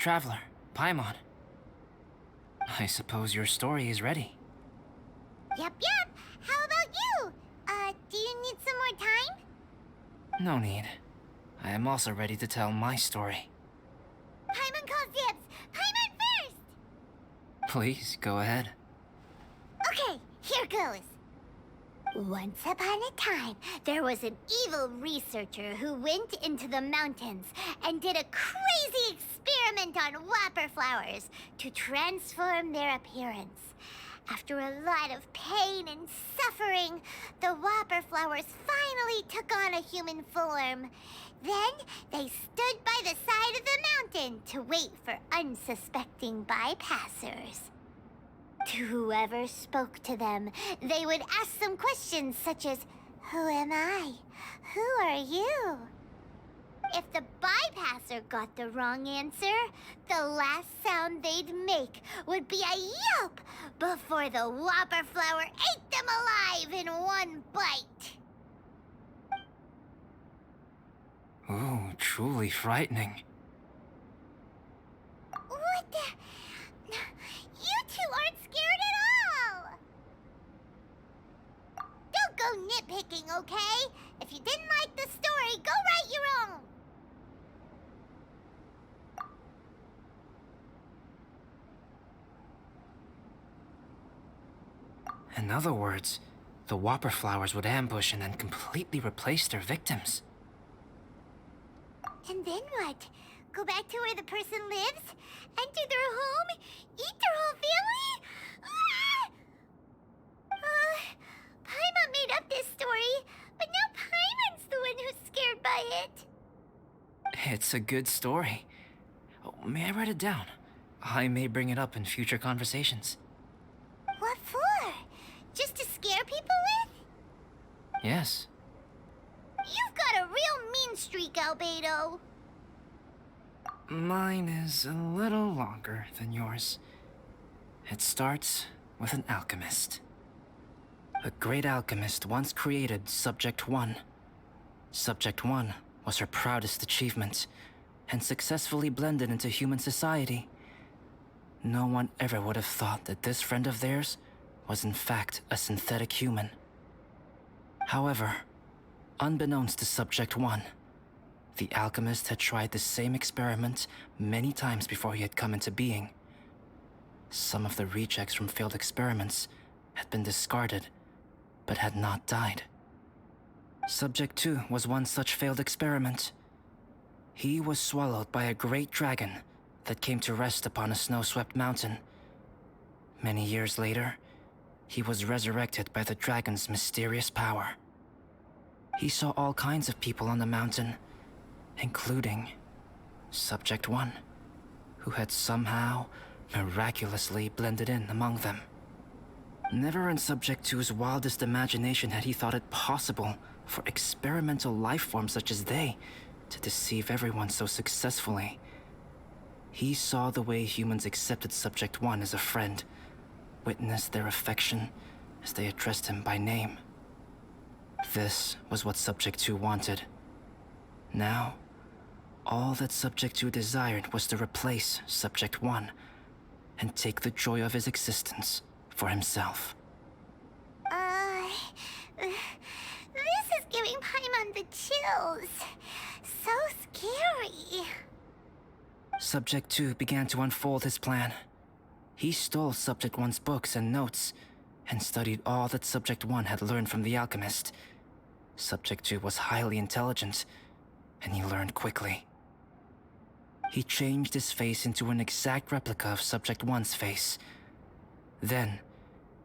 traveler, Paimon. I suppose your story is ready. Yep. How about you? Do you need some more time? No need. I am also ready to tell my story. Paimon calls dibs! Paimon first! Please, go ahead. Okay, here goes. Once upon a time, there was an evil researcher who went into the mountains and did a crazy experiment on whopper flowers to transform their appearance. After a lot of pain and suffering, the whopper flowers finally took on a human form. Then they stood by the side of the mountain to wait for unsuspecting bypassers. To whoever spoke to them, they would ask some questions such as, "Who am I? Who are you?" If the bypasser got the wrong answer, the last sound they'd make would be a yelp before the whopper flower ate them alive in one bite. Ooh, truly frightening. What the? You two aren't scared at all! Don't go nitpicking, okay? If you didn't like the story, go write your own! In other words, the whopper flowers would ambush and then completely replace their victims. And then what? Go back to where the person lives? Enter their home? Eat their whole family? Paimon made up this story, but now Paimon's the one who's scared by it. It's a good story. Oh, may I write it down? I may bring it up in future conversations. What for? Just to scare people with? Yes. You've got a real mean streak, Albedo. Mine is a little longer than yours. It starts with an alchemist. A great alchemist once created Subject 1. Subject 1 was her proudest achievement, and successfully blended into human society. No one ever would have thought that this friend of theirs was in fact a synthetic human. However, unbeknownst to Subject 1, the alchemist had tried the same experiment many times before he had come into being. Some of the rejects from failed experiments had been discarded, but had not died. Subject 2 was one such failed experiment. He was swallowed by a great dragon that came to rest upon a snow-swept mountain. Many years later, he was resurrected by the dragon's mysterious power. He saw all kinds of people on the mountain, including Subject 1, who had somehow miraculously blended in among them. Never in Subject 2's wildest imagination had he thought it possible for experimental life forms such as they to deceive everyone so successfully. He saw the way humans accepted Subject 1 as a friend, witnessed their affection as they addressed him by name. This was what Subject 2 wanted. Now, all that Subject 2 desired was to replace Subject 1 and take the joy of his existence for himself. This is giving Paimon the chills. So scary. Subject 2 began to unfold his plan. He stole Subject 1's books and notes, and studied all that Subject 1 had learned from the alchemist. Subject 2 was highly intelligent, and he learned quickly. He changed his face into an exact replica of Subject 1's face. Then,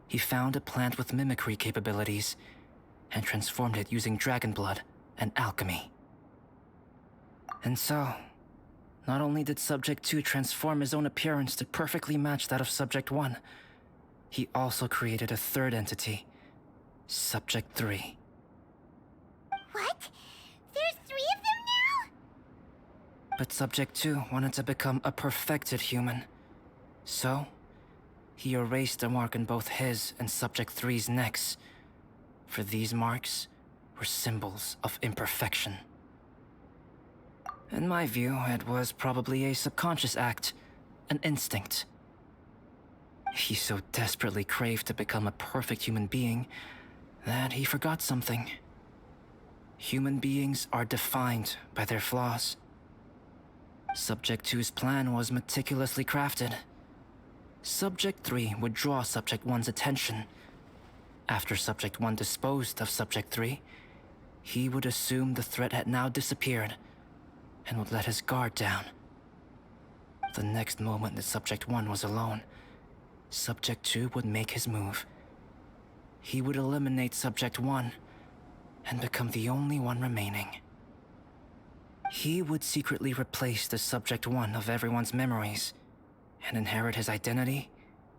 he found a plant with mimicry capabilities, and transformed it using dragon blood and alchemy. And so, not only did Subject 2 transform his own appearance to perfectly match that of Subject 1, he also created a third entity, Subject 3. What? There's 3 of them now? But Subject 2 wanted to become a perfected human. So, he erased a mark on both his and Subject 3's necks. For these marks were symbols of imperfection. In my view, it was probably a subconscious act, an instinct. He so desperately craved to become a perfect human being that he forgot something. Human beings are defined by their flaws. Subject 2's plan was meticulously crafted. Subject 3 would draw Subject 1's attention. After Subject 1 disposed of Subject 3, he would assume the threat had now disappeared and would let his guard down. The next moment that Subject 1 was alone, Subject 2 would make his move. He would eliminate Subject 1 and become the only one remaining. He would secretly replace the Subject 1 of everyone's memories and inherit his identity,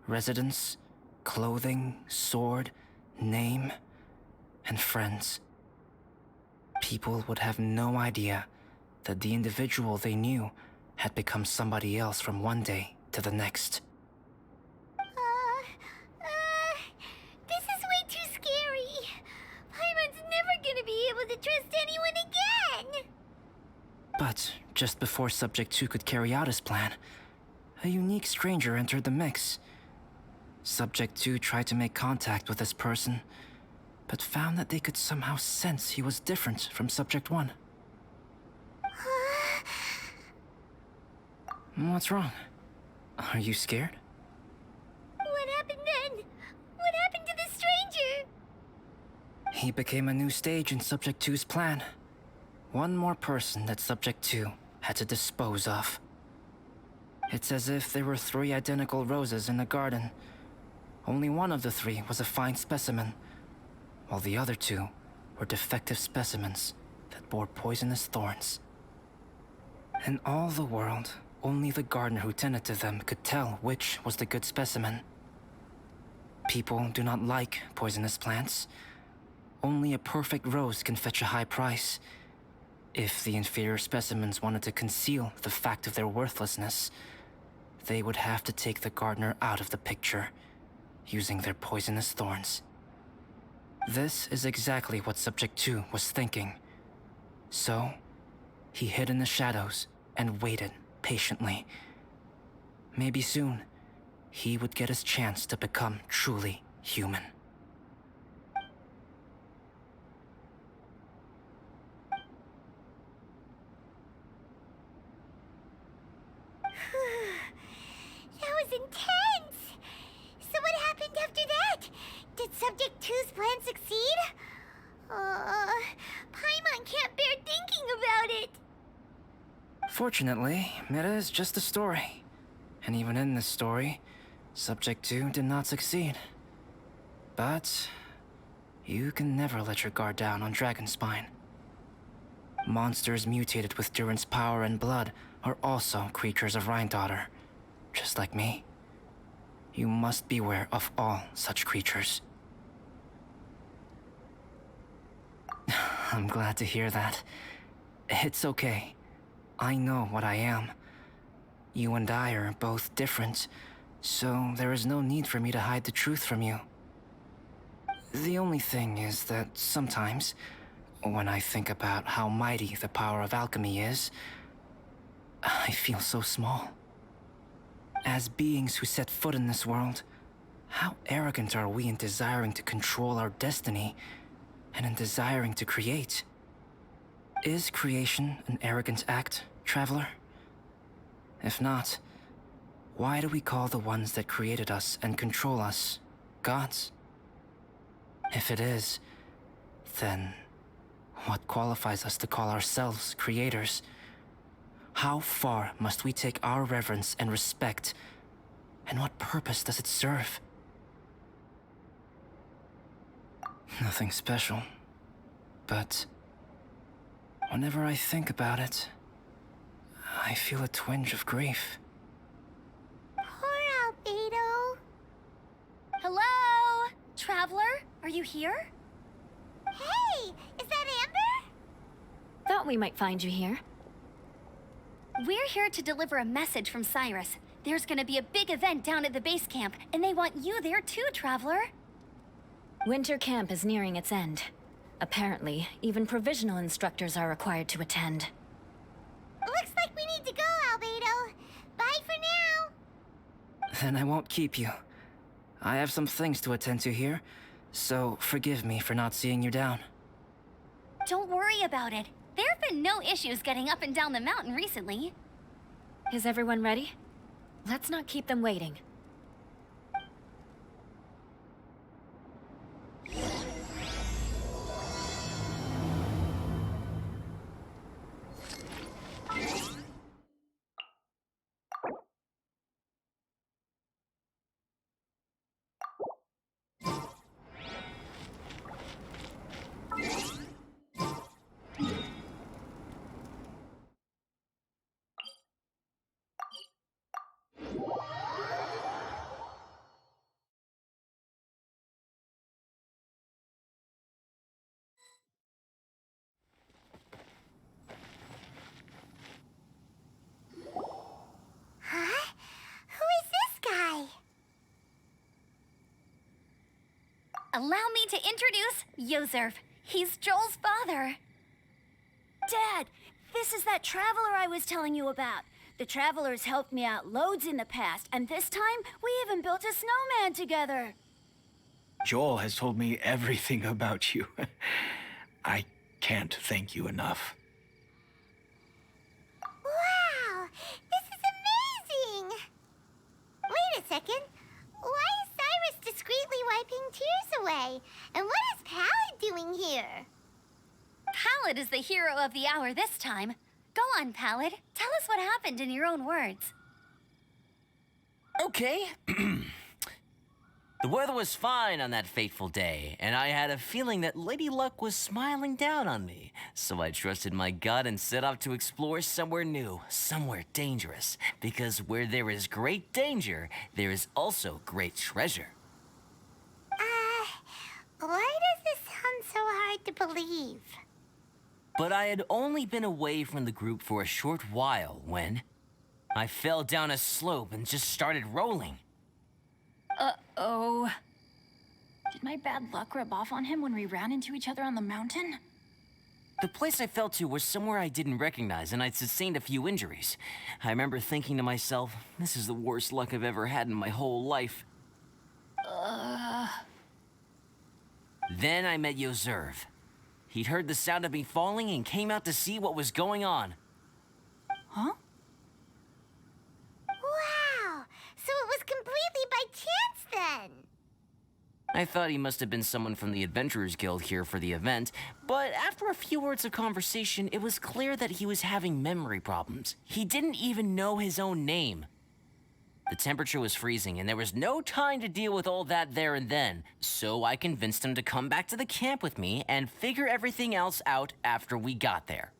residence, clothing, sword, name, and friends. People would have no idea that the individual they knew had become somebody else from one day to the next. This is way too scary. Paimon's never gonna be able to trust anyone again. But just before Subject 2 could carry out his plan, a unique stranger entered the mix. Subject 2 tried to make contact with this person, but found that they could somehow sense he was different from Subject 1. What's wrong? Are you scared? What happened then? What happened to the stranger? He became a new stage in Subject 2's plan. One more person that Subject 2 had to dispose of. It's as if there were 3 identical roses in a garden. Only one of the 3 was a fine specimen, while the other 2 were defective specimens that bore poisonous thorns. In all the world, only the gardener who tended to them could tell which was the good specimen. People do not like poisonous plants. Only a perfect rose can fetch a high price. If the inferior specimens wanted to conceal the fact of their worthlessness, they would have to take the gardener out of the picture, using their poisonous thorns. This is exactly what Subject 2 was thinking. So, he hid in the shadows and waited patiently. Maybe soon, he would get his chance to become truly human. That was intense! So what happened after that? Did Subject 2's plan succeed? Paimon can't bear thinking about it! Fortunately, it is just a story. And even in this story, Subject 2 did not succeed. But you can never let your guard down on Dragonspine. Monsters mutated with Durin's power and blood are also creatures of Rhine-Daughter, just like me. You must beware of all such creatures. I'm glad to hear that. It's okay. I know what I am. You and I are both different, so there is no need for me to hide the truth from you. The only thing is that sometimes, when I think about how mighty the power of alchemy is, I feel so small. As beings who set foot in this world, how arrogant are we in desiring to control our destiny and in desiring to create? Is creation an arrogant act, Traveler? If not, why do we call the ones that created us and control us gods? If it is, then what qualifies us to call ourselves creators? How far must we take our reverence and respect, and what purpose does it serve? Nothing special, but whenever I think about it, I feel a twinge of grief. Poor Albedo. Hello? Traveler, are you here? Hey, is that Amber? Thought we might find you here. We're here to deliver a message from Cyrus. There's gonna be a big event down at the base camp, and they want you there too, Traveler. Winter camp is nearing its end. Apparently, even provisional instructors are required to attend. Ooh, Then I won't keep you. I have some things to attend to here, so forgive me for not seeing you down. Don't worry about it. There have been no issues getting up and down the mountain recently. Is everyone ready? Let's not keep them waiting. Huh? Who is this guy? Allow me to introduce Yozerv. He's Joel's father. Dad, this is that traveler I was telling you about. The traveler's helped me out loads in the past, and this time we even built a snowman together. Joel has told me everything about you. I can't thank you enough. Wow, this is amazing! Wait a second. Why is Cyrus discreetly wiping tears away? And what is Pallid doing here? Pallid is the hero of the hour this time. Go on, Pallid. Tell us what happened in your own words. Okay. The weather was fine on that fateful day, and I had a feeling that Lady Luck was smiling down on me. So I trusted my gut and set off to explore somewhere new, somewhere dangerous. Because where there is great danger, there is also great treasure. Why does this sound so hard to believe? But I had only been away from the group for a short while when I fell down a slope and just started rolling. Uh-oh. Did my bad luck rub off on him when we ran into each other on the mountain? The place I fell to was somewhere I didn't recognize, and I'd sustained a few injuries. I remember thinking to myself, this is the worst luck I've ever had in my whole life. Then I met Yozerv. He'd heard the sound of me falling and came out to see what was going on. Huh? Wow, so it was completely by chance then. I thought he must have been someone from the Adventurers Guild here for the event, but after a few words of conversation, it was clear that he was having memory problems. He didn't even know his own name. The temperature was freezing, and there was no time to deal with all that there and then, so I convinced him to come back to the camp with me and figure everything else out after we got there.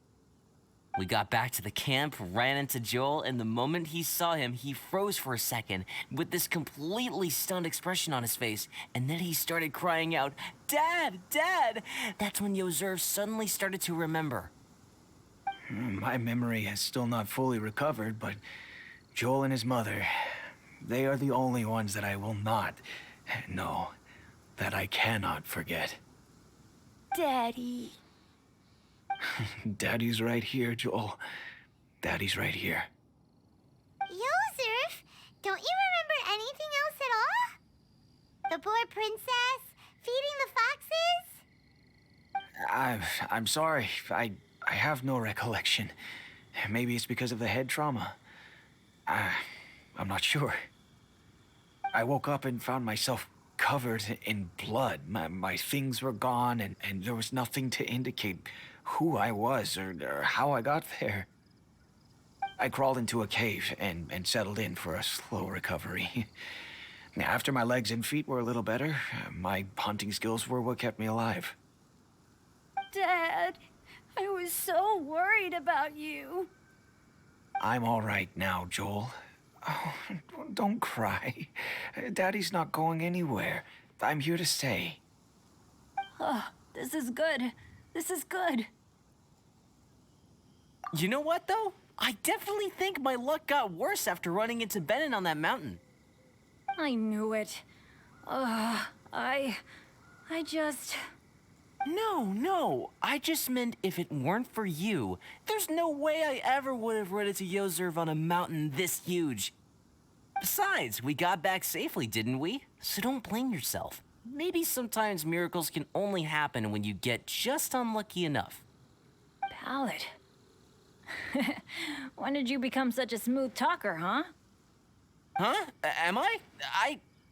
We got back to the camp, ran into Joel, and the moment he saw him, he froze for a second with this completely stunned expression on his face, and then he started crying out, "Dad! Dad!" That's when Yozerv suddenly started to remember. My memory has still not fully recovered, but Joel and his mother, they are the only ones that I will not, no, that I cannot forget. Daddy. Daddy's right here, Joel. Daddy's right here. Yozerf, don't you remember anything else at all? The poor princess, feeding the foxes? I'm sorry. I have no recollection. Maybe it's because of the head trauma. I'm not sure. I woke up and found myself covered in blood. My things were gone, and there was nothing to indicate who I was or how I got there. I crawled into a cave and settled in for a slow recovery. After my legs and feet were a little better, my hunting skills were what kept me alive. Dad, I was so worried about you. I'm all right now, Joel. Oh, don't cry. Daddy's not going anywhere. I'm here to stay. Oh, this is good. This is good. You know what, though? I definitely think my luck got worse after running into Benin on that mountain. I knew it. I just... No. I just meant if it weren't for you, there's no way I ever would have run into Yozerv on a mountain this huge. Besides, we got back safely, didn't we? So don't blame yourself. Maybe sometimes miracles can only happen when you get just unlucky enough. Ballad. When did you become such a smooth talker, huh? Huh? Am I?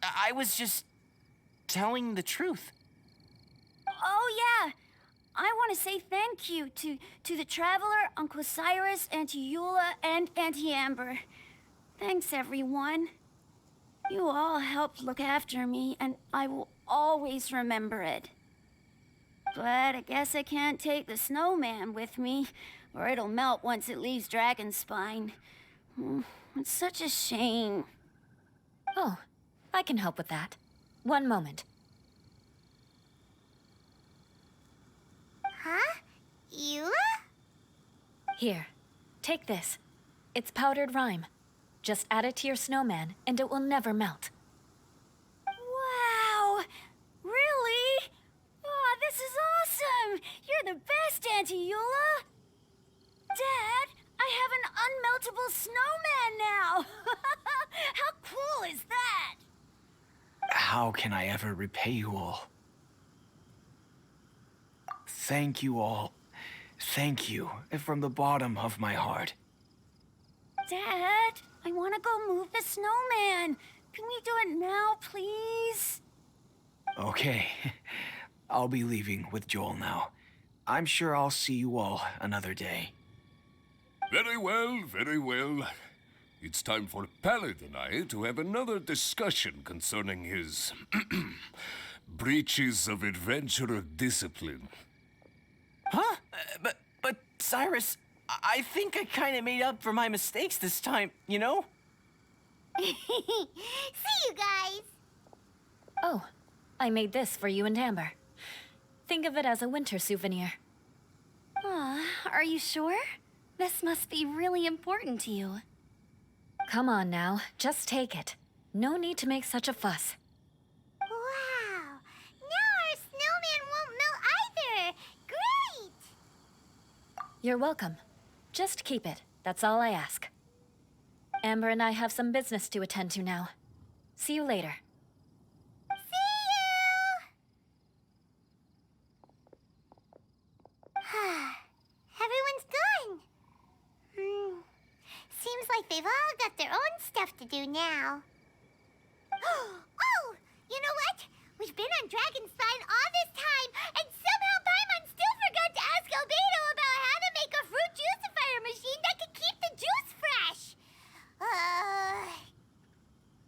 I was just telling the truth. Oh, yeah. I want to say thank you to the Traveler, Uncle Cyrus, Auntie Eula, and Auntie Amber. Thanks, everyone. You all helped look after me, and I will always remember it. But I guess I can't take the snowman with me, or it'll melt once it leaves Dragonspine. It's such a shame. Oh, I can help with that. One moment. Huh? Eula? Here, take this. It's powdered rime. Just add it to your snowman, and it will never melt. Wow! Really? Oh, this is awesome! You're the best, Auntie Eula! Dad, I have an unmeltable snowman now! How cool is that? How can I ever repay you all? Thank you all. Thank you from the bottom of my heart. Dad, I want to go move the snowman. Can we do it now, please? Okay, I'll be leaving with Joel now. I'm sure I'll see you all another day. Very well, very well. It's time for Pallid and I to have another discussion concerning his breaches of adventurer discipline. Huh? But Cyrus, I think I kind of made up for my mistakes this time, you know? See you guys! Oh, I made this for you and Amber. Think of it as a winter souvenir. Are you sure? This must be really important to you. Come on now, just take it. No need to make such a fuss. Wow! Now our snowman won't melt either! Great! You're welcome. Just keep it. That's all I ask. Amber and I have some business to attend to now. See you later. Everyone's gone. Seems like they've all got their own stuff to do now. Oh! You know what? We've been on Dragonspine all this time, and somehow Paimon still forgot to ask Albedo about how to make a fruit juicifier machine that could keep the juice fresh.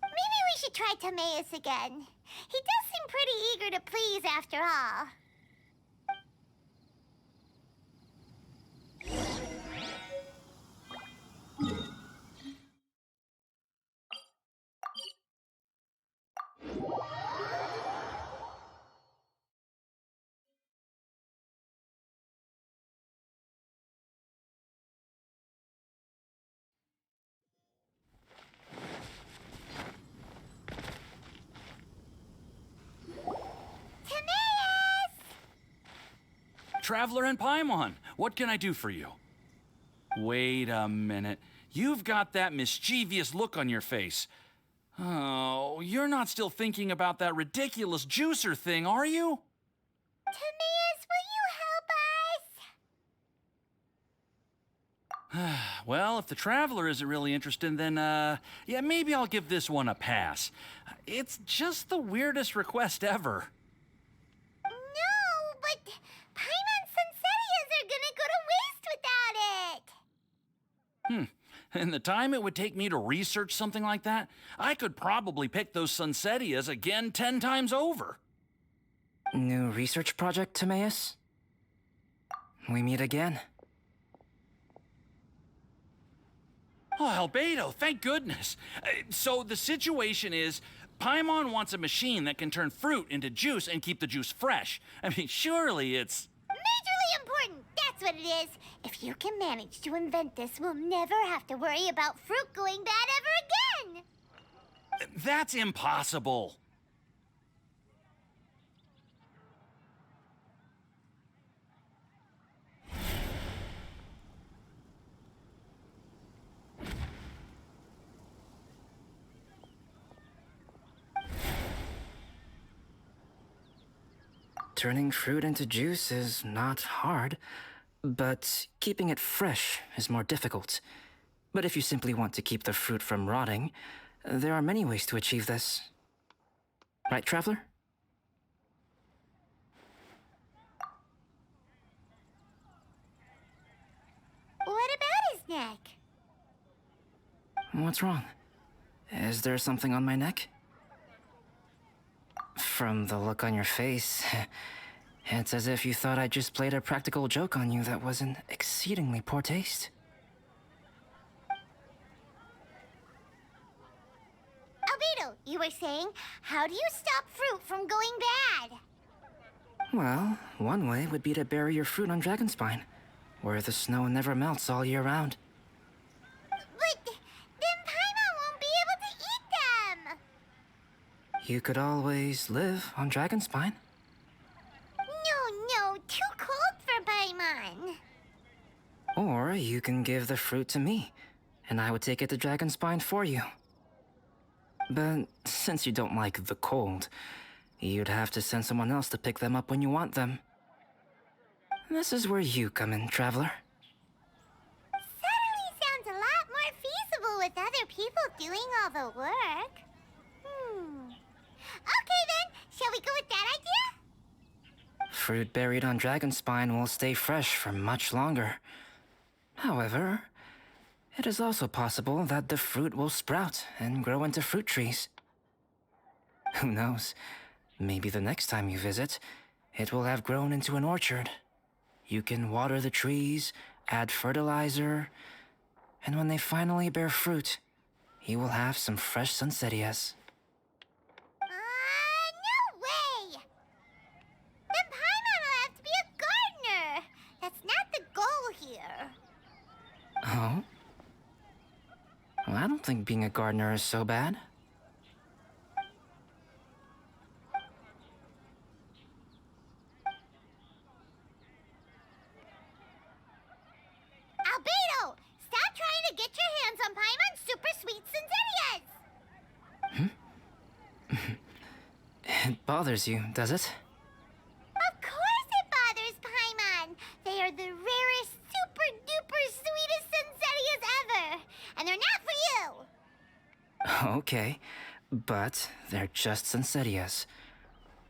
Maybe we should try Timaeus again. He does seem pretty eager to please after all. Timaeus! Traveler and Paimon, what can I do for you? Wait a minute. You've got that mischievous look on your face. Oh, you're not still thinking about that ridiculous juicer thing, are you? Timaeus, will you help us? Well, if the Traveler isn't really interested, then, yeah, maybe I'll give this one a pass. It's just the weirdest request ever. No, but Paimon's Sunsetias are gonna go to waste without it. And the time it would take me to research something like that, I could probably pick those Sunsetias again 10 times over. New research project, Timaeus? We meet again. Oh, Albedo, thank goodness. So the situation is, Paimon wants a machine that can turn fruit into juice and keep the juice fresh. I mean, surely it's... Majorly important, that's what it is. If you can manage to invent this, we'll never have to worry about fruit going bad ever again. That's impossible. Turning fruit into juice is not hard, but keeping it fresh is more difficult. But if you simply want to keep the fruit from rotting, there are many ways to achieve this. Right, Traveler? What about his neck? What's wrong? Is there something on my neck? From the look on your face, it's as if you thought I just played a practical joke on you that was in exceedingly poor taste. Albedo, you were saying, how do you stop fruit from going bad? Well, one way would be to bury your fruit on Dragonspine, where the snow never melts all year round. But then Paimon won't be able to eat them! You could always live on Dragonspine. No, too cold for Paimon. Or you can give the fruit to me, and I would take it to Dragonspine for you. But since you don't like the cold, you'd have to send someone else to pick them up when you want them. This is where you come in, Traveler. Suddenly sounds a lot more feasible with other people doing all the work. Okay then, shall we go with that idea? Fruit buried on Dragonspine will stay fresh for much longer. However, it is also possible that the fruit will sprout and grow into fruit trees. Who knows? Maybe the next time you visit, it will have grown into an orchard. You can water the trees, add fertilizer, and when they finally bear fruit, you will have some fresh sunsettias. No way! Then Paimon will have to be a gardener. That's not the goal here. Oh? Well, I don't think being a gardener is so bad. Albedo, stop trying to get your hands on Paimon's super sweet Sensitias! It bothers you, does it? Of course it bothers Paimon. They are the rarest, super duper sweetest Sensitias ever. And they're not for you. Okay, but they're just Sensitias.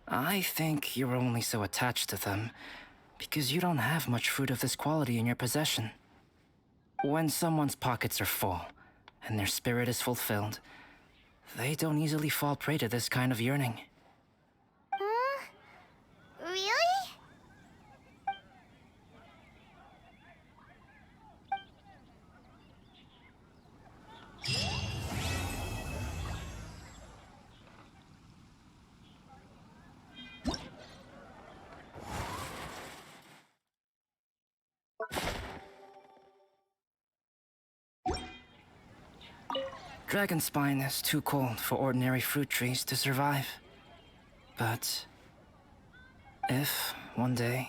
I think you're only so attached to them because you don't have much fruit of this quality in your possession. When someone's pockets are full and their spirit is fulfilled, they don't easily fall prey to this kind of yearning. Really? Dragonspine is too cold for ordinary fruit trees to survive. But if, one day,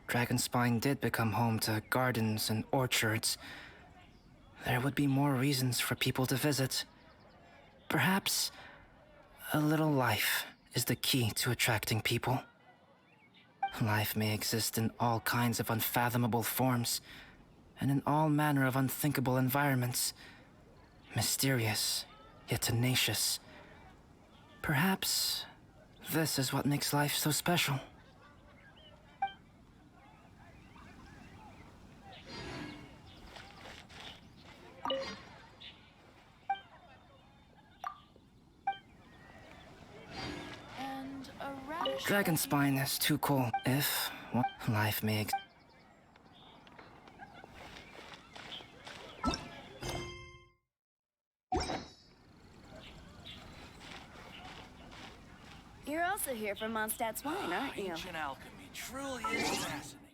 Dragonspine did become home to gardens and orchards, there would be more reasons for people to visit. Perhaps a little life is the key to attracting people. Life may exist in all kinds of unfathomable forms, and in all manner of unthinkable environments. Mysterious, yet tenacious. Perhaps this is what makes life so special. And a radish. Dragonspine is too cold. If life may You're also here from Mondstadt's Wine, aren't you? Ancient alchemy truly is fascinating.